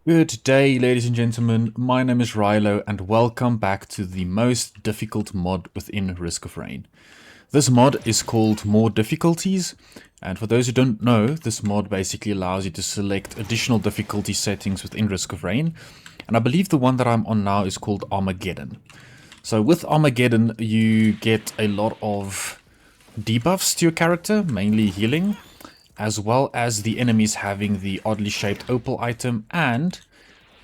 Good day, ladies and gentlemen. My name is Rilo, and welcome back to the most difficult mod within Risk of Rain. This mod is called More Difficulties, and for those who don't know, this mod basically allows you to select additional difficulty settings within Risk of Rain, and I believe the one that I'm on now is called Armageddon. So with Armageddon, you get a lot of debuffs to your character, mainly healing, as well as the enemies having the oddly shaped opal item, and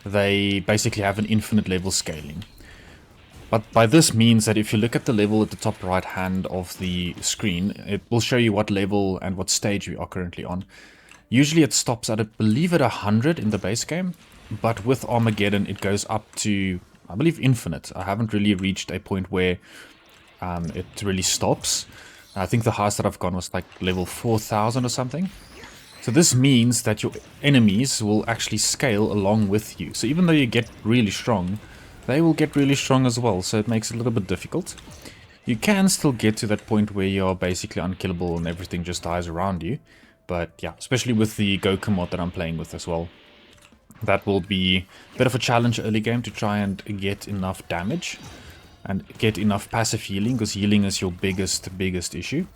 they basically have an infinite level scaling. But by this means that if you look at the level at the top right hand of the screen, it will show you what level and what stage we are currently on. Usually it stops at, I believe, at 100 in the base game, but with Armageddon it goes up to, I believe, infinite. I haven't really reached a point where it really stops. I think the highest that I've gone was like level 4000 or something. So this means that your enemies will actually scale along with you. So even though you get really strong, they will get really strong as well. So it makes it a little bit difficult. You can still get to that point where you're basically unkillable and everything just dies around you. But yeah, especially with the Goku mod that I'm playing with as well. That will be a bit of a challenge early game to try and get enough damage and get enough passive healing, because healing is your biggest issue.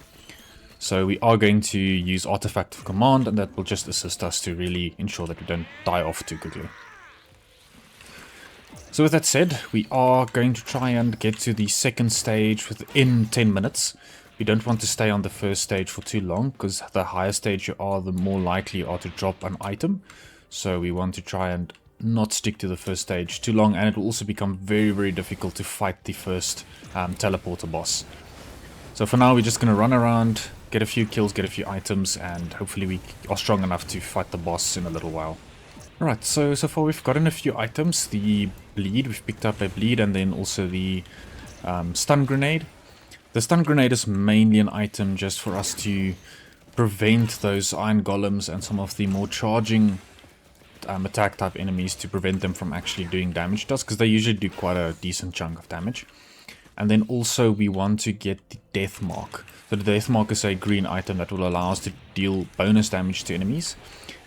So we are going to use Artifact of Command, and that will just assist us to really ensure that we don't die off too quickly. So with that said, we are going to try and get to the second stage within 10 minutes. We don't want to stay on the first stage for too long, because the higher stage you are, the more likely you are to drop an item. So we want to try and not stick to the first stage too long, and it will also become very difficult to fight the first teleporter boss. So for now we're just going to run around, get a few kills, get a few items, and hopefully we are strong enough to fight the boss in a little while. Alright, so far we've gotten a few items. The bleed, we've picked up a bleed, and then also the stun grenade. The stun grenade is mainly an item just for us to prevent those iron golems and some of the more charging attack type enemies, to prevent them from actually doing damage to us, because they usually do quite a decent chunk of damage. And then also we want to get the death mark. So the death mark is a green item that will allow us to deal bonus damage to enemies,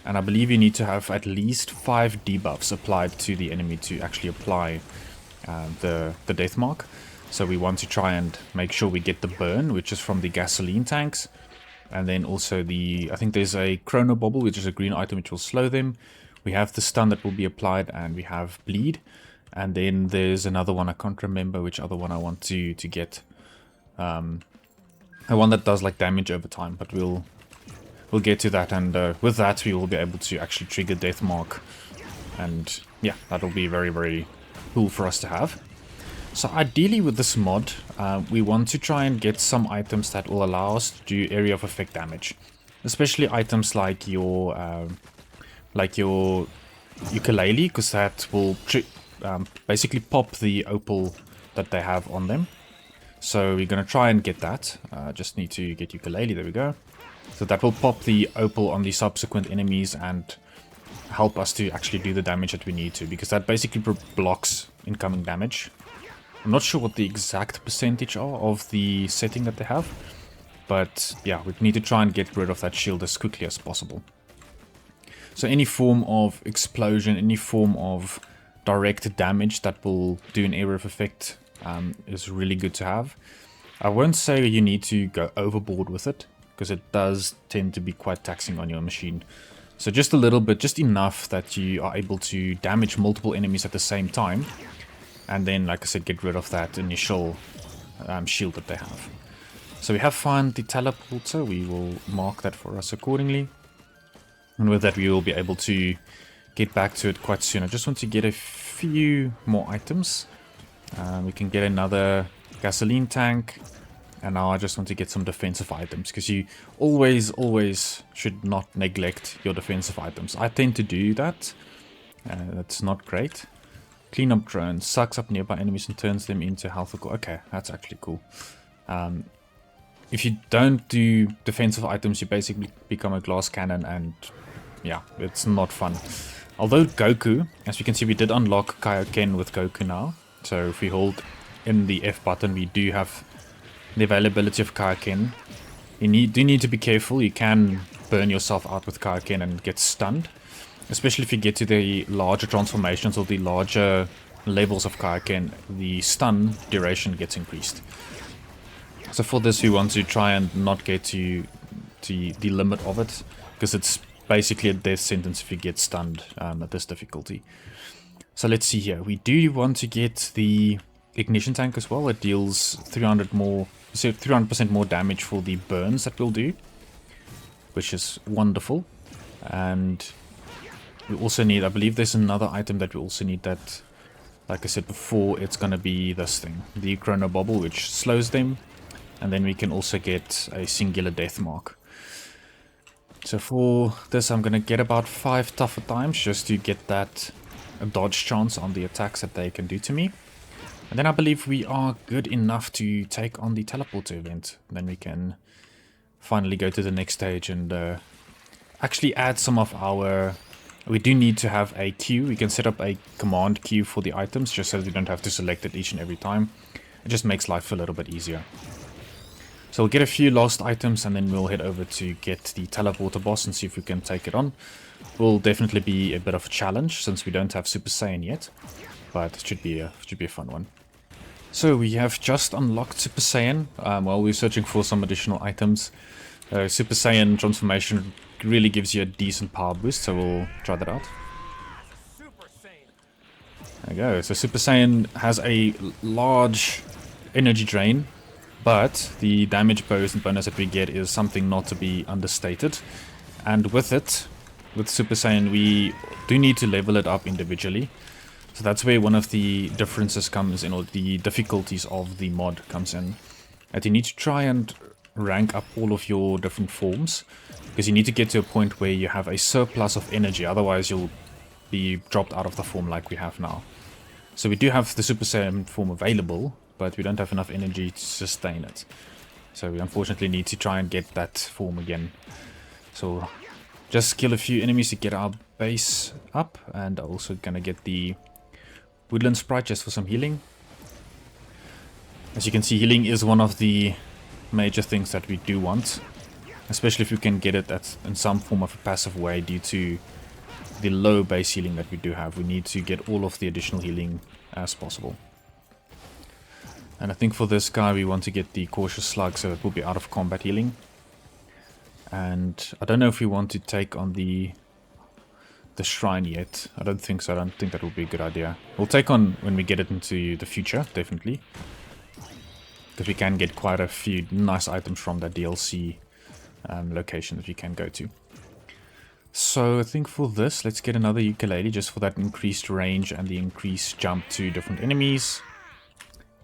and I believe you need to have at least 5 debuffs applied to the enemy to actually apply the death mark. So we want to try and make sure we get the burn, which is from the gasoline tanks, and then also I think there's a chrono bubble, which is a green item which will slow them. We have the stun that will be applied, and we have bleed. And then there's another one, I can't remember which other one I want to get. One that does like damage over time, but we'll get to that, and with that we will be able to actually trigger death mark. And yeah, that'll be very cool for us to have. So ideally with this mod, we want to try and get some items that will allow us to do area of effect damage. Especially items like your ukulele, because that will basically pop the opal that they have on them. So we're going to try and get that. Just need to get ukulele, there we go. So that will pop the opal on the subsequent enemies and help us to actually do the damage that we need to, because that basically blocks incoming damage. I'm not sure what the exact percentage are of the setting that they have, but yeah, we need to try and get rid of that shield as quickly as possible. So any form of explosion, any form of direct damage that will do an area of effect is really good to have. I won't say you need to go overboard with it, because it does tend to be quite taxing on your machine. So just a little bit, just enough that you are able to damage multiple enemies at the same time. And then, like I said, get rid of that initial shield that they have. So we have found the teleporter. We will mark that for us accordingly. And with that we will be able to get back to it quite soon. I just want to get a few more items. We can get another gasoline tank. And now I just want to get some defensive items, because you always should not neglect your defensive items. I tend to do that. That's not great. Clean up drone. Sucks up nearby enemies and turns them into health. Okay, that's actually cool. If you don't do defensive items, you basically become a glass cannon, and yeah, it's not fun. Although Goku, as you can see, we did unlock Kaioken with Goku now. So if we hold in the F button, we do have the availability of Kaioken. You do need to be careful. You can burn yourself out with Kaioken and get stunned. Especially if you get to the larger transformations or the larger levels of Kaioken, the stun duration gets increased. So for this we want to try and not get to the limit of it, because it's basically a death sentence if you get stunned at this difficulty. So let's see here. We do want to get the ignition tank as well. It deals 300% more damage for the burns that we'll do, which is wonderful. And we also need, I believe there's another item that we also need that, like I said before, it's going to be this thing, the Chrono Bubble, which slows them. And then we can also get a singular death mark. So for this I'm going to get about 5 tougher times just to get that dodge chance on the attacks that they can do to me. And then I believe we are good enough to take on the teleporter event. Then we can finally go to the next stage and actually add some of our... We do need to have a queue. We can set up a command queue for the items just so that we don't have to select it each and every time. It just makes life a little bit easier. So we'll get a few last items and then we'll head over to get the teleporter boss and see if we can take it on. Will definitely be a bit of a challenge since we don't have Super Saiyan yet, but it should be a fun one. So we have just unlocked Super Saiyan while we're searching for some additional items. Super Saiyan transformation really gives you a decent power boost, so we'll try that out. There we go. So Super Saiyan has a large energy drain, but the damage bonus that we get is something not to be understated. And with it, with Super Saiyan, we do need to level it up individually. So that's where one of the differences comes in, or the difficulties of the mod comes in. That you need to try and rank up all of your different forms, because you need to get to a point where you have a surplus of energy, otherwise you'll be dropped out of the form like we have now. So we do have the Super Saiyan form available, but we don't have enough energy to sustain it. So we unfortunately need to try and get that form again. So just kill a few enemies to get our base up, and also gonna get the woodland sprite just for some healing. As you can see, healing is one of the major things that we do want, especially if you can get it in some form of a passive way due to the low base healing that we do have. We need to get all of the additional healing as possible. And I think for this guy we want to get the Cautious Slug, so it will be out of combat healing. And I don't know if we want to take on the shrine yet. I don't think so. I don't think that would be a good idea. We'll take on when we get it into the future, definitely. Because we can get quite a few nice items from that DLC location that you can go to. So I think for this, let's get another ukulele just for that increased range and the increased jump to different enemies.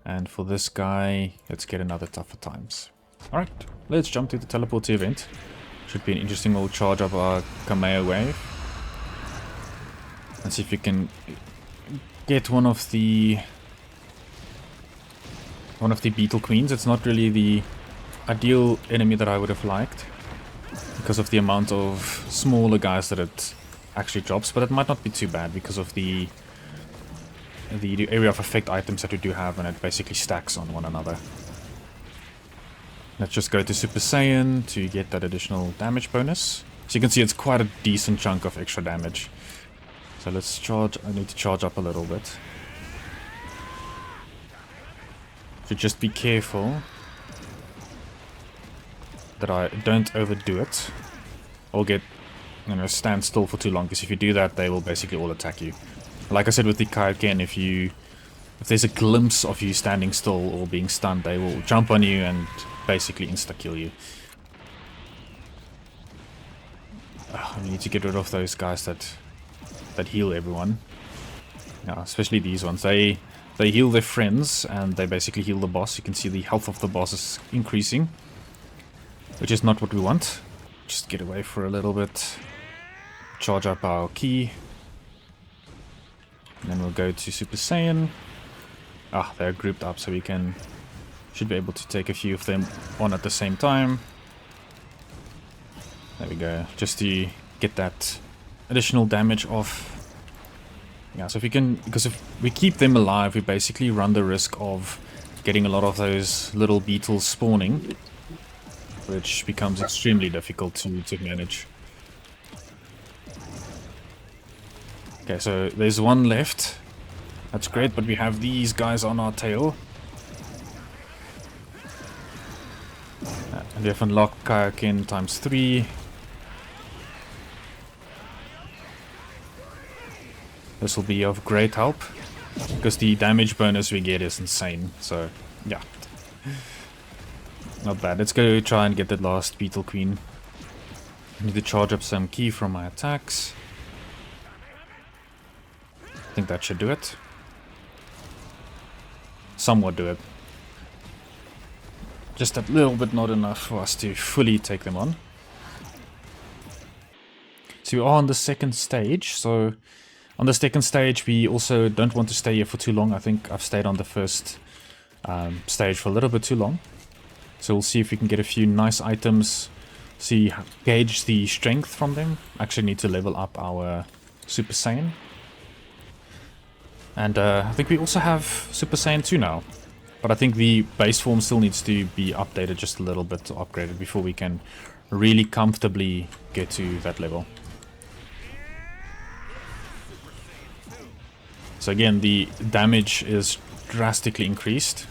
And for this guy, let's get another tougher times. Alright, let's jump to the teleporter event. Should be an interesting little charge of our Kameo wave. Let's see if we can get one of the Beetle Queens. It's not really the ideal enemy that I would have liked, because of the amount of smaller guys that it actually drops, but it might not be too bad because of the area of effect items that we do have, and it basically stacks on one another. Let's just go to Super Saiyan to get that additional damage bonus. So you can see it's quite a decent chunk of extra damage. So let's charge. I need to charge up a little bit. So just be careful that I don't overdo it, or get, stand still for too long, because if you do that, they will basically all attack you. Like I said with the Kaioken, if there's a glimpse of you standing still or being stunned, they will jump on you and basically insta-kill you. I need to get rid of those guys that heal everyone. Yeah, especially these ones. They heal their friends and they basically heal the boss. You can see the health of the boss is increasing, which is not what we want. Just get away for a little bit. Charge up our key. And then we'll go to Super Saiyan. Ah, they're grouped up, so we should be able to take a few of them on at the same time. There we go, just to get that additional damage off. Yeah, so because if we keep them alive, we basically run the risk of getting a lot of those little beetles spawning, which becomes extremely difficult to manage. Okay, so there's one left. That's great, but we have these guys on our tail. And we have unlocked Kayakin times 3. This will be of great help, because the damage bonus we get is insane. So, yeah. Not bad. Let's go try and get the last Beetle Queen. I need to charge up some ki from my attacks. I think that should do it. Somewhat do it. Just a little bit not enough for us to fully take them on. So we are on the second stage. So on the second stage we also don't want to stay here for too long. I think I've stayed on the first stage for a little bit too long. So we'll see if we can get a few nice items. Gauge the strength from them. Actually need to level up our Super Saiyan. And I think we also have Super Saiyan 2 now. But I think the base form still needs to be updated just a little bit to upgrade it before we can really comfortably get to that level. So again, the damage is drastically increased.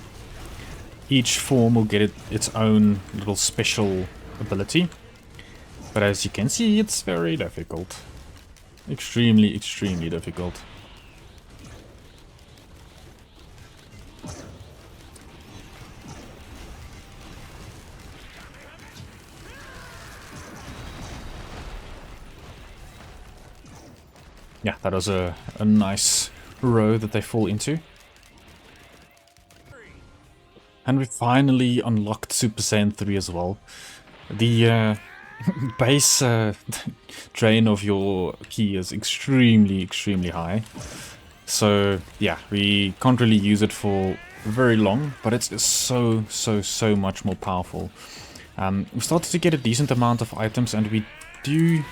Each form will get its own little special ability. But as you can see, it's very difficult. Extremely, extremely difficult. Yeah, that was a nice row that they fall into. And we finally unlocked Super Saiyan 3 as well. The base drain of your ki is extremely, extremely high. So yeah, we can't really use it for very long, but it's so much more powerful. We started to get a decent amount of items, and we do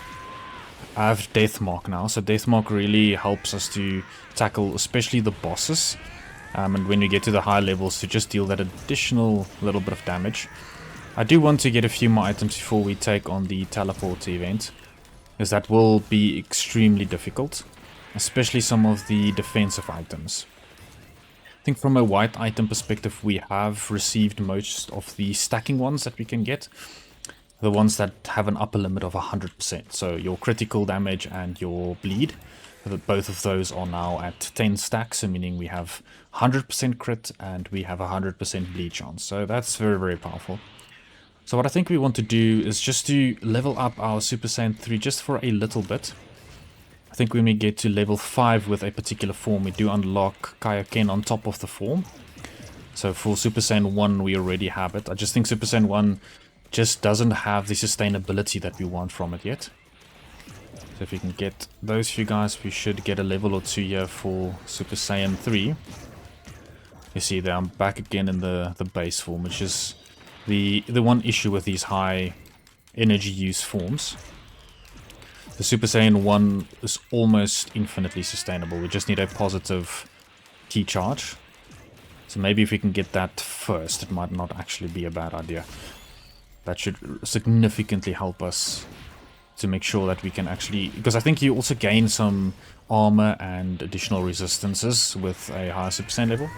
have Death Mark now. So Death Mark really helps us to tackle especially the bosses. And when we get to the higher levels, to just deal that additional little bit of damage. I do want to get a few more items before we take on the teleport event, as that will be extremely difficult, especially some of the defensive items. I think from a white item perspective, we have received most of the stacking ones that we can get. The ones that have an upper limit of 100%. So your critical damage and your bleed, both of those are now at 10 stacks, meaning we have 100% crit and we have 100% bleed chance. So that's very, very powerful. So what I think we want to do is just to level up our Super Saiyan 3 just for a little bit. I think when we get to level 5 with a particular form, we do unlock Kaioken on top of the form. So for Super Saiyan 1, we already have it. I just think Super Saiyan 1 just doesn't have the sustainability that we want from it yet. So if we can get those few guys, we should get a level or 2 here for Super Saiyan 3. You see there, I'm back again in the base form, which is the one issue with these high energy use forms. The Super Saiyan 1 is almost infinitely sustainable. We just need a positive ki charge. So maybe if we can get that first, it might not actually be a bad idea. That should significantly help us to make sure that we can actually... Because I think you also gain some armor and additional resistances with a higher Super Saiyan level.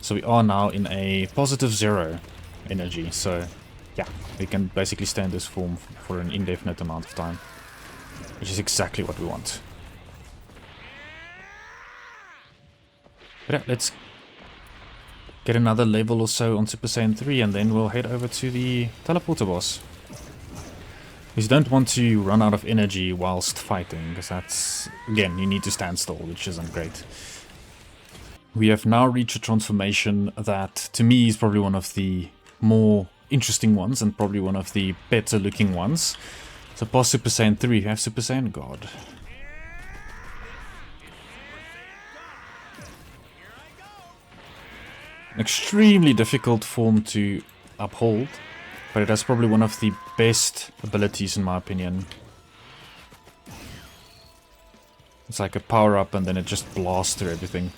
So we are now in a positive 0 energy. So yeah, we can basically stay in this form for an indefinite amount of time. Which is exactly what we want. But yeah, let's get another level or so on Super Saiyan 3 and then we'll head over to the teleporter boss. Because you don't want to run out of energy whilst fighting, because that's, again, you need to stand still, which isn't great. We have now reached a transformation that, to me, is probably one of the more interesting ones and probably one of the better looking ones. So past Super Saiyan 3, we have Super Saiyan God. An extremely difficult form to uphold, but it has probably one of the best abilities in my opinion. It's like a power-up and then it just blasts through everything.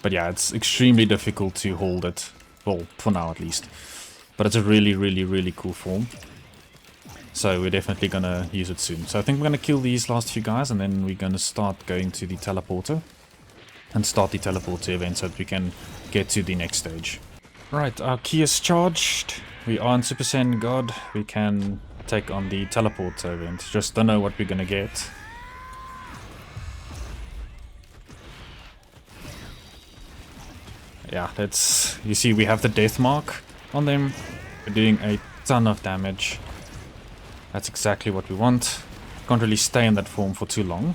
But yeah, it's extremely difficult to hold it. Well, for now at least. But it's a really, really, really cool form. So we're definitely going to use it soon. So I think we're going to kill these last few guys, and then we're going to start going to the teleporter. And start the teleporter event so that we can get to the next stage. Right, our key is charged. We are in Super Saiyan God. We can take on the teleporter event. Just don't know what we're going to get. Yeah, that's... You see, we have the death mark on them. We're doing a ton of damage. That's exactly what we want. Can't really stay in that form for too long.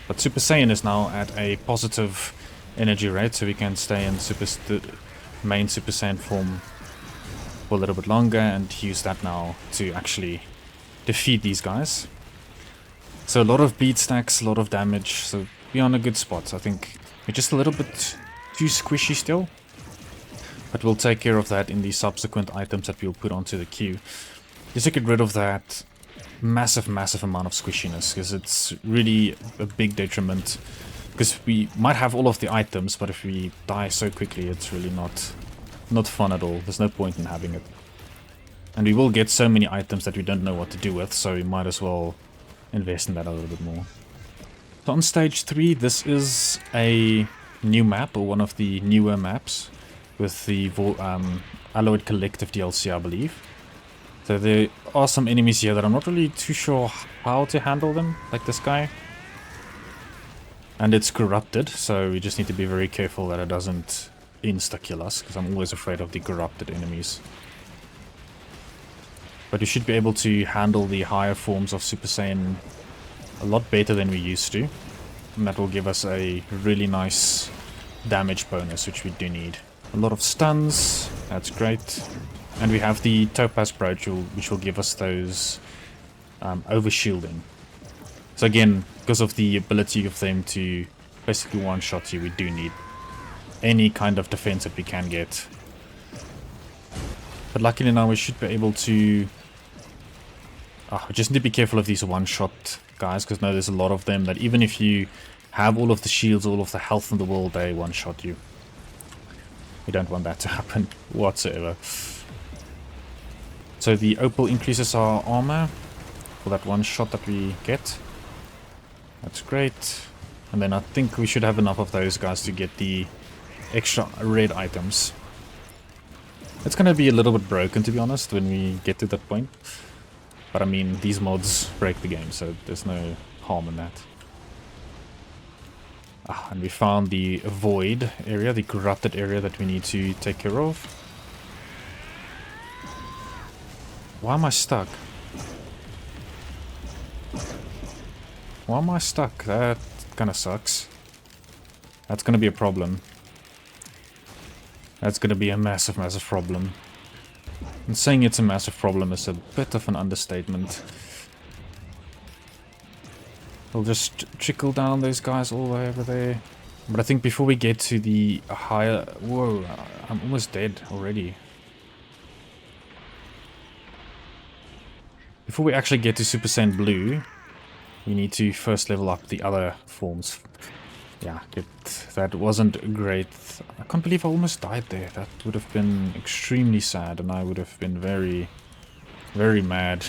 But Super Saiyan is now at a positive energy rate, so we can stay in main Super Saiyan form for a little bit longer and use that now to actually defeat these guys. So a lot of bleed stacks, a lot of damage, so we're on a good spot. I think we're just a little bit too squishy still. But we'll take care of that in the subsequent items that we'll put onto the queue. Just to get rid of that massive amount of squishiness, because it's really a big detriment. Because we might have all of the items, but if we die so quickly, it's really not fun at all. There's no point in having it. And we will get so many items that we don't know what to do with, so we might as well invest in that a little bit more. So on stage 3, this is a new map, or one of the newer maps, with the Alloyed Collective DLC, I believe. So there are some enemies here that I'm not really too sure how to handle them, like this guy. And it's corrupted, so we just need to be very careful that it doesn't insta-kill us, because I'm always afraid of the corrupted enemies. But we should be able to handle the higher forms of Super Saiyan a lot better than we used to. And that will give us a really nice damage bonus, which we do need. A lot of stuns, that's great. And we have the Topaz Brooch, which will give us those overshielding. So again, because of the ability of them to basically one-shot you, we do need any kind of defense that we can get. But luckily now we should be able to... we just need to be careful of these one-shot guys, because now there's a lot of them that even if you have all of the shields, all of the health in the world, they one-shot you. We don't want that to happen whatsoever. So the opal increases our armor for that one shot that we get. That's great. And then I think we should have enough of those guys to get the extra red items. It's gonna be a little bit broken, to be honest, when we get to that point. But I mean, these mods break the game, so there's no harm in that. And we found the void area, the corrupted area that we need to take care of. Why am I stuck? Why am I stuck? That kinda sucks. That's gonna be a problem. That's gonna be a massive problem. And saying it's a massive problem is a bit of an understatement. We'll just trickle down those guys all the way over there. But I think before we get to the higher... Whoa, I'm almost dead already. Before we actually get to Super Saiyan Blue, we need to first level up the other forms. Yeah, that wasn't great. I can't believe I almost died there. That would have been extremely sad, and I would have been very, very mad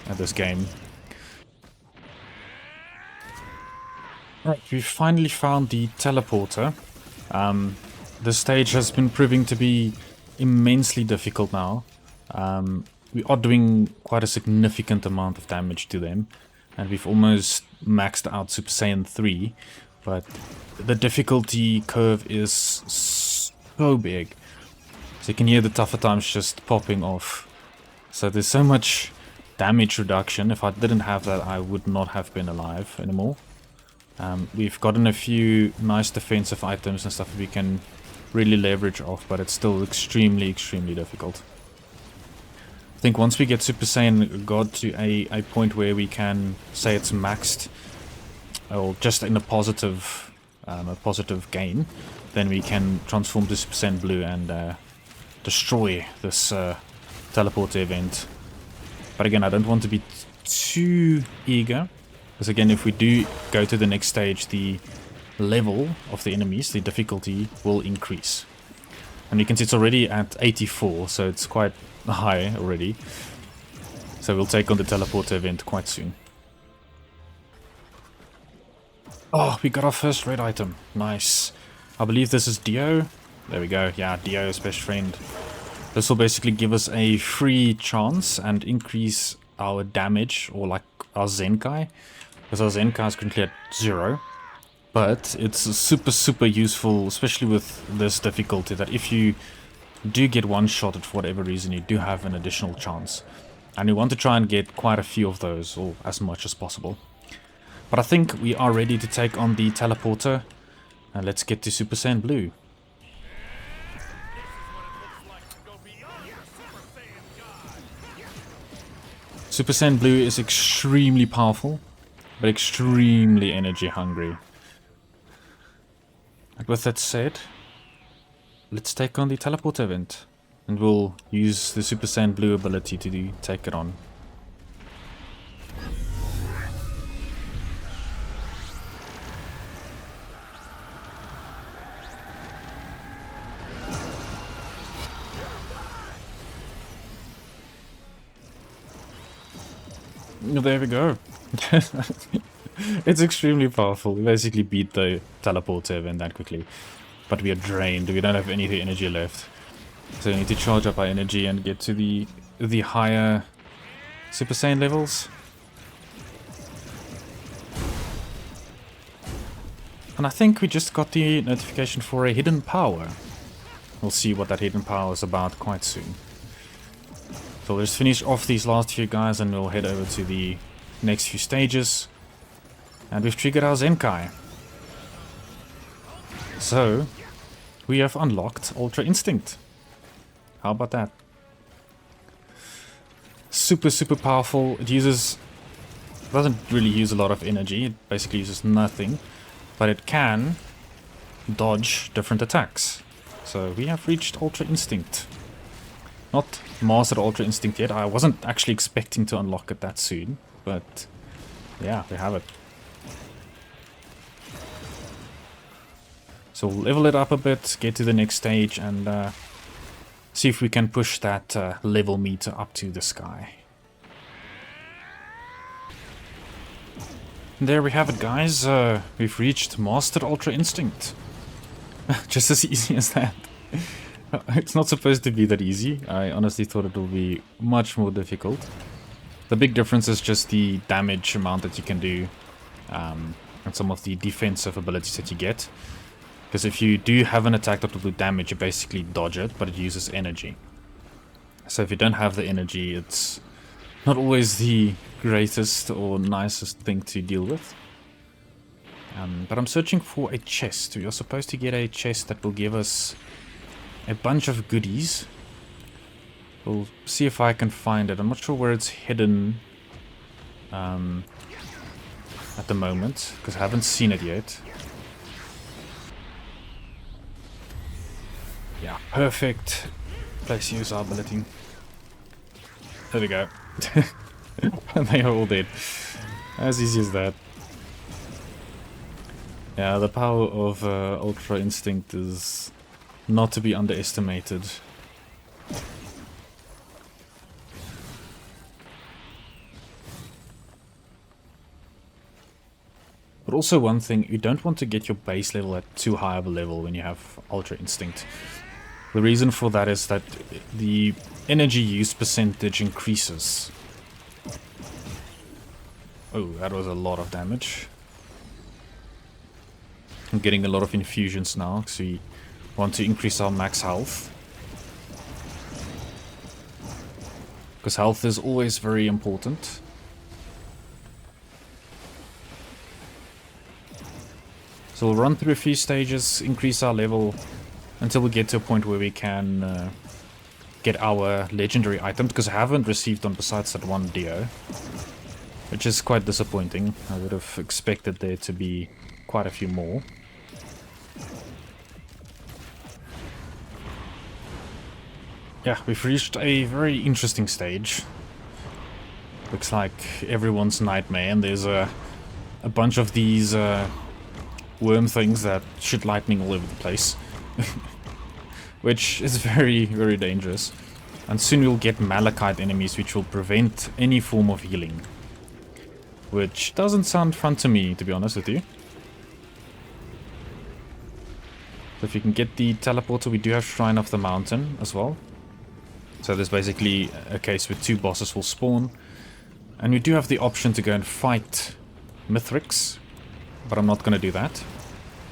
at this game. Alright, we finally found the teleporter. The stage has been proving to be immensely difficult now. We are doing quite a significant amount of damage to them, and we've almost maxed out Super Saiyan 3, but the difficulty curve is so big. So you can hear the tougher times just popping off. So there's so much damage reduction. If I didn't have that, I would not have been alive anymore. We've gotten a few nice defensive items and stuff that we can really leverage off, but it's still extremely difficult. I think once we get Super Saiyan God to a point where we can say it's maxed, or just in a positive gain, then we can transform to Super Saiyan Blue and destroy this teleporter event. But again, I don't want to be too eager, because again, if we do go to the next stage, the level of the enemies, the difficulty will increase. And you can see it's already at 84, so it's quite high already. So we'll take on the teleporter event quite soon. Oh, we got our first red item. Nice. I believe this is Dio. There we go. Yeah, Dio's best friend. This will basically give us a free chance and increase our damage, or like our Zenkai. Because our Zenkai is currently at 0. But it's super useful, especially with this difficulty, that if you do get one-shotted for whatever reason, you do have an additional chance. And we want to try and get quite a few of those, or as much as possible. But I think we are ready to take on the teleporter. And let's get to Super Saiyan Blue. Super Saiyan Blue is extremely powerful, but extremely energy hungry. And with that said, let's take on the teleporter event. And we'll use the Super Saiyan Blue ability to take it on. There we go. It's extremely powerful. We basically beat the teleporter event that quickly. But we are drained. We don't have any energy left. So we need to charge up our energy and get to the higher Super Saiyan levels. And I think we just got the notification for a hidden power. We'll see what that hidden power is about quite soon. So let's finish off these last few guys and we'll head over to the next few stages. And we've triggered our Zenkai. So, we have unlocked Ultra Instinct. How about that? Super powerful. It doesn't really use a lot of energy. It basically uses nothing. But it can dodge different attacks. So we have reached Ultra Instinct. Not mastered Ultra Instinct yet. I wasn't actually expecting to unlock it that soon. But yeah, we have it. So we'll level it up a bit, get to the next stage, and see if we can push that level meter up to the sky. And there we have it, guys. We've reached Mastered Ultra Instinct. Just as easy as that. It's not supposed to be that easy. I honestly thought it would be much more difficult. The big difference is just the damage amount that you can do, and some of the defensive abilities that you get. Because if you do have an attack that will do damage, you basically dodge it, but it uses energy. So if you don't have the energy, it's not always the greatest or nicest thing to deal with. But I'm searching for a chest. We are supposed to get a chest that will give us a bunch of goodies. We'll see if I can find it. I'm not sure where it's hidden at the moment, because I haven't seen it yet. Yeah, perfect place to use our ability. There we go. They are all dead. As easy as that. Yeah, the power of Ultra Instinct is not to be underestimated. But also one thing, you don't want to get your base level at too high of a level when you have Ultra Instinct. The reason for that is that the energy use percentage increases. Oh, that was a lot of damage. I'm getting a lot of infusions now, because we want to increase our max health. Because health is always very important. So we'll run through a few stages, increase our level, until we get to a point where we can get our legendary items, because I haven't received them besides that one Dio. Which is quite disappointing. I would have expected there to be quite a few more. Yeah, we've reached a very interesting stage. Looks like everyone's nightmare, and there's a bunch of these worm things that shoot lightning all over the place. Which is very dangerous. And soon we'll get malachite enemies which will prevent any form of healing. Which doesn't sound fun to me, to be honest with you. So if you can get the teleporter, we do have Shrine of the Mountain as well. So there's basically a case where 2 bosses will spawn. And we do have the option to go and fight Mithrix. But I'm not going to do that.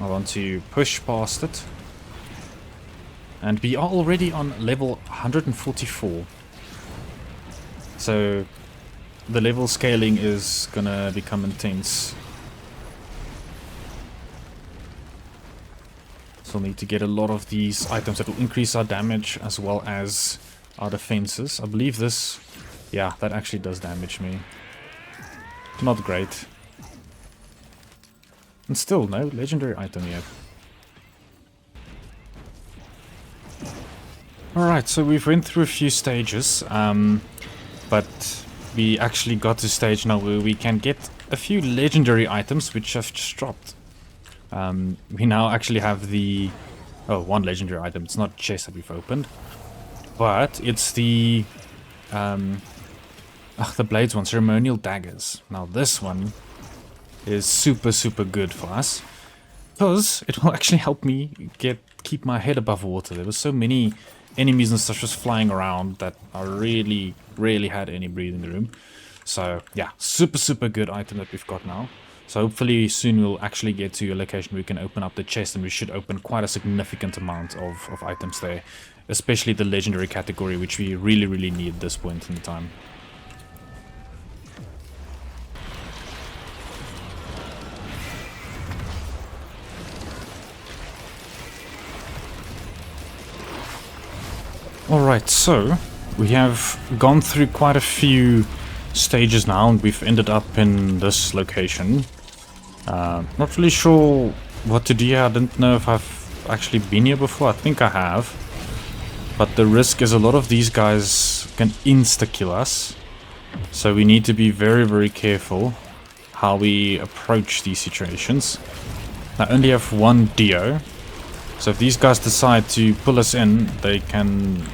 I want to push past it. And we are already on level 144. So the level scaling is gonna become intense. So we'll need to get a lot of these items that will increase our damage as well as our defenses. I believe this, yeah, that actually does damage me. Not great. And still no legendary item yet. Alright, so we've went through a few stages, but we actually got to stage now where we can get a few legendary items which have just dropped. We now actually have the... oh, 1 legendary item. It's not chest that we've opened, but it's the... the blades one, ceremonial daggers. Now this one is super good for us, because it will actually help me keep my head above water. There were so many enemies and stuff just flying around that I really rarely had any breathing room. So yeah, super good item that we've got now. So hopefully soon we'll actually get to a location where we can open up the chest, and we should open quite a significant amount of items there, especially the legendary category, which we really need at this point in time. Alright, so we have gone through quite a few stages now, and we've ended up in this location. Not really sure what to do here. I don't know if I've actually been here before. I think I have. But the risk is a lot of these guys can insta-kill us. So we need to be very careful how we approach these situations. I only have 1 Dio. So if these guys decide to pull us in, they can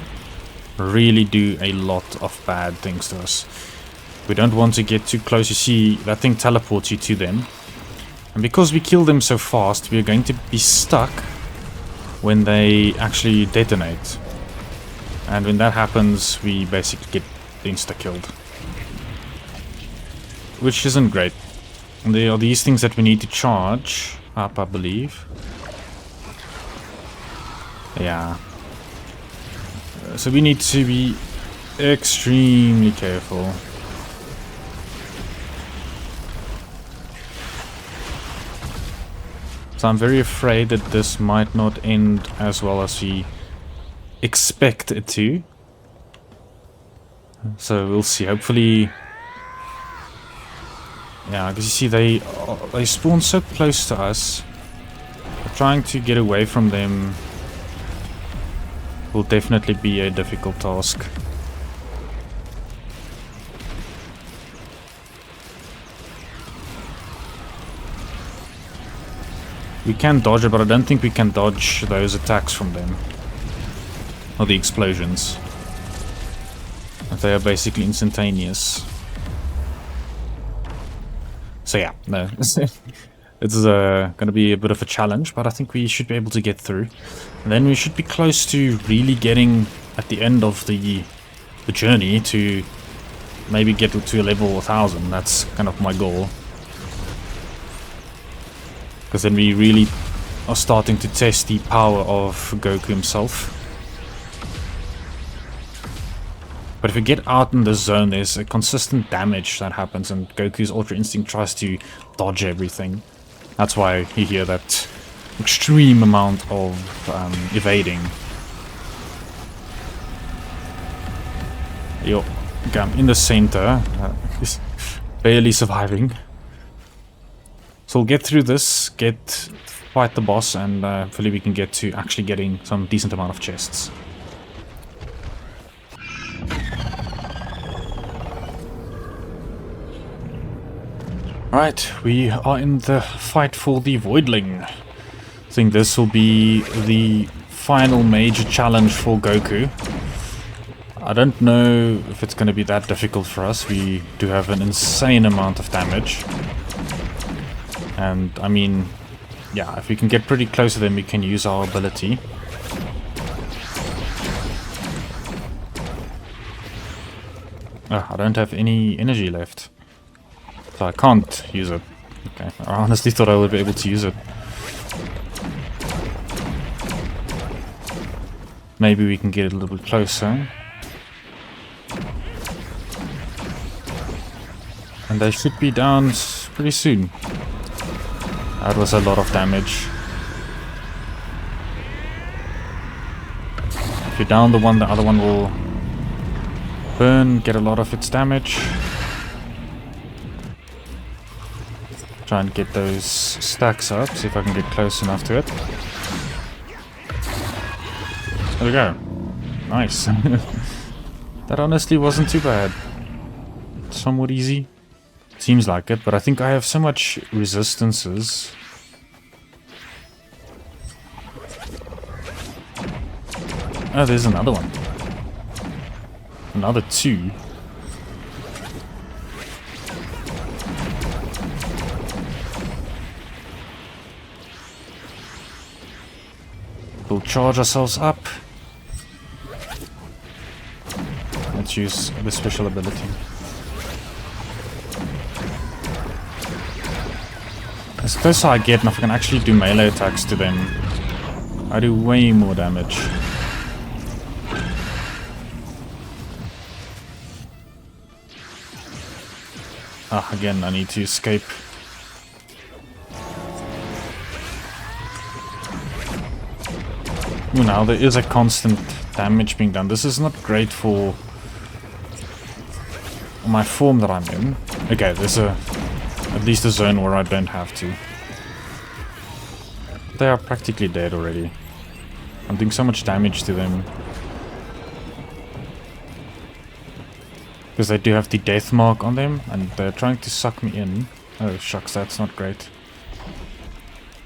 really do a lot of bad things to us. We don't want to get too close. You see, that thing teleports you to them. And because we kill them so fast, we are going to be stuck when they actually detonate. And when that happens, we basically get insta-killed. Which isn't great. And there are these things that we need to charge up, I believe. Yeah. So we need to be extremely careful. So I'm very afraid that this might not end as well as we expect it to. So we'll see. Hopefully... yeah, because you see they spawn so close to us. Trying to get away from them will definitely be a difficult task. We can dodge it, but I don't think we can dodge those attacks from them. Or the explosions. They are basically instantaneous. So yeah, no. It's going to be a bit of a challenge, but I think we should be able to get through. And then we should be close to really getting at the end of the journey to maybe get to a level 1000. That's kind of my goal. Because then we really are starting to test the power of Goku himself. But if we get out in the zone, there's a consistent damage that happens, and Goku's Ultra Instinct tries to dodge everything. That's why you hear that extreme amount of evading. Yo, okay, I'm in the center. He's barely surviving. So we'll get through this, fight the boss, and hopefully we can get to actually getting some decent amount of chests. Right, we are in the fight for the Voidling. I think this will be the final major challenge for Goku. I don't know if it's going to be that difficult for us. We do have an insane amount of damage. And, I mean, yeah, if we can get pretty close to them, we can use our ability. Oh, I don't have any energy left. So I can't use it. Okay, I honestly thought I would be able to use it. Maybe we can get a little bit closer. And they should be down pretty soon. That was a lot of damage. If you down the one, the other one will burn, get a lot of its damage. Try and get those stacks up, see if I can get close enough to it. There we go. Nice. That honestly wasn't too bad. Somewhat easy. Seems like it, but I think I have so much resistances. Oh, there's another one. Another two. We'll charge ourselves up. Let's use the special ability. As closer I get, and if I can actually do melee attacks to them, I do way more damage. Ah, again, I need to escape. Ooh, now there is a constant damage being done. This is not great for my form that I'm in. Okay, there's at least a zone where I don't have to. They are practically dead already. I'm doing so much damage to them. Because they do have the death mark on them, and they're trying to suck me in. Oh shucks, that's not great.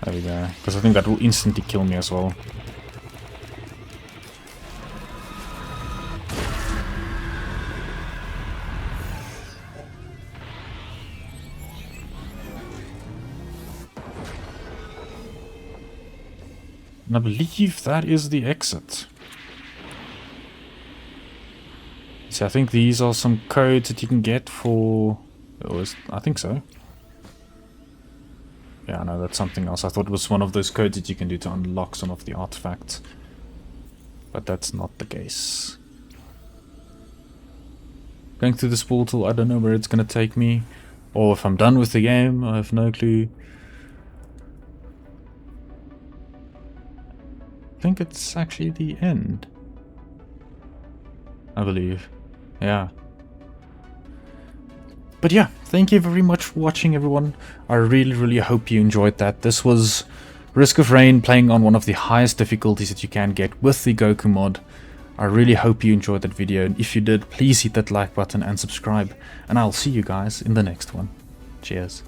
There we go. Because I think that will instantly kill me as well. And I believe that is the exit. So I think these are some codes that you can get for... I think so. Yeah, no, that's something else. I thought it was one of those codes that you can do to unlock some of the artifacts. But that's not the case. Going through this portal, I don't know where it's going to take me. Or if I'm done with the game, I have no clue. I think it's actually the end. I believe. Yeah. But yeah, thank you very much for watching, everyone. I really hope you enjoyed that. This was Risk of Rain, playing on one of the highest difficulties that you can get with the Goku mod. I really hope you enjoyed that video, and if you did, please hit that like button and subscribe, and I'll see you guys in the next one. Cheers.